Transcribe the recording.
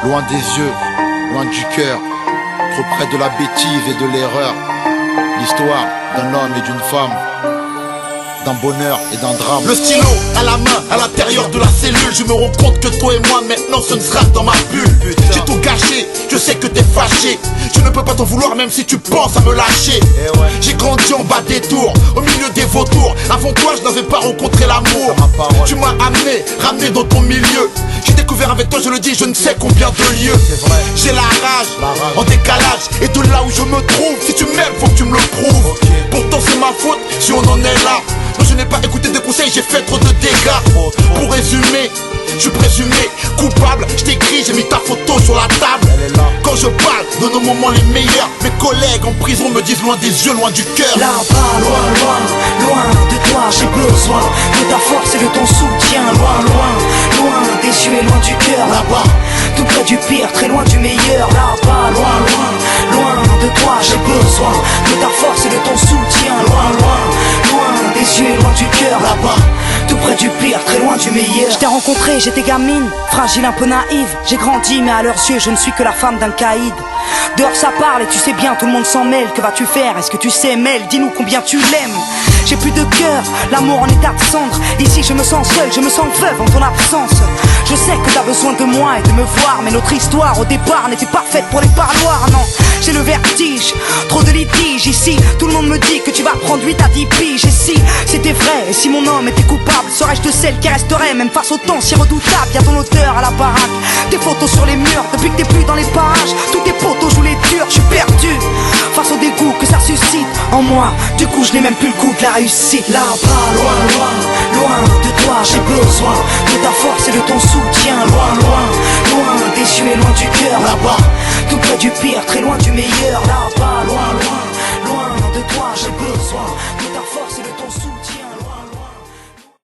Loin des yeux, loin du cœur, trop près de la bêtise et de l'erreur. L'histoire d'un homme et d'une femme, d'un bonheur et d'un drame. Le stylo à la main, à l'intérieur de la cellule. Je me rends compte que toi et moi maintenant ce ne sera que dans ma bulle. J'ai tout gâché, je sais que t'es fâché. Je ne peux pas t'en vouloir même si tu penses à me lâcher. J'ai grandi en bas des tours, au milieu des vautours. Avant toi je n'avais pas rencontré l'amour. Tu m'as amené, ramené dans ton milieu. J'ai découvert avec toi, je le dis, je ne sais combien de lieux. J'ai la rage, en décalage. Et de là où je me trouve, si tu m'aimes, faut que tu me le prouves. Pourtant c'est ma faute si on en est là. Non, je n'ai pas écouté des conseils, j'ai fait trop de dégâts. Pour résumer, je suis présumé coupable. Je t'écris, j'ai mis ta photo sur la table. Quand je parle de nos moments les meilleurs, mes collègues en prison me disent loin des yeux, loin du cœur. Là-bas, loin, loin, loin de toi, j'ai besoin de ta force et de ton soutien. Loin, loin, loin des yeux et loin du cœur. Là-bas, tout près du pire, très loin du meilleur. Là-bas, loin, loin, loin de toi, j'ai besoin de ta force et de ton soutien. Loin, loin, loin des yeux et loin du cœur. Là-bas, tout près du pire, très loin du meilleur. Je t'ai rencontré, j'étais gamine, fragile, un peu naïve. J'ai grandi, mais à leurs yeux, je ne suis que la femme d'un caïd. Dehors ça parle et tu sais bien, tout le monde s'en mêle. Que vas-tu faire? Est-ce que tu sais, Mel? Dis-nous combien tu l'aimes. J'ai plus de cœur, l'amour en état de cendre. Ici je me sens seul, je me sens veuve en ton absence. Je sais que t'as besoin de moi et de me voir, mais notre histoire au départ n'était pas faite pour les parloirs, non. J'ai le vertige, trop de litiges ici. Tout le monde me dit que tu vas prendre 8 à 10 piges. Et si c'était vrai, et si mon homme était coupable, serais-je de celle qui resterait même face au temps si redoutable? Y'a ton auteur à la baraque, tes photos sur les murs. Depuis que t'es plus dans les parages, tous tes potos jouent les durs. Je suis perdu face au dégoût que ça suscite en moi. Du coup je n'ai même plus le goût de la réussite. Là-bas, loin, loin, loin de toi, j'ai besoin de ta force et de ton soutien. Loin, loin, loin des yeux et loin du cœur. Là-bas, tout près du pire, très loin du meilleur.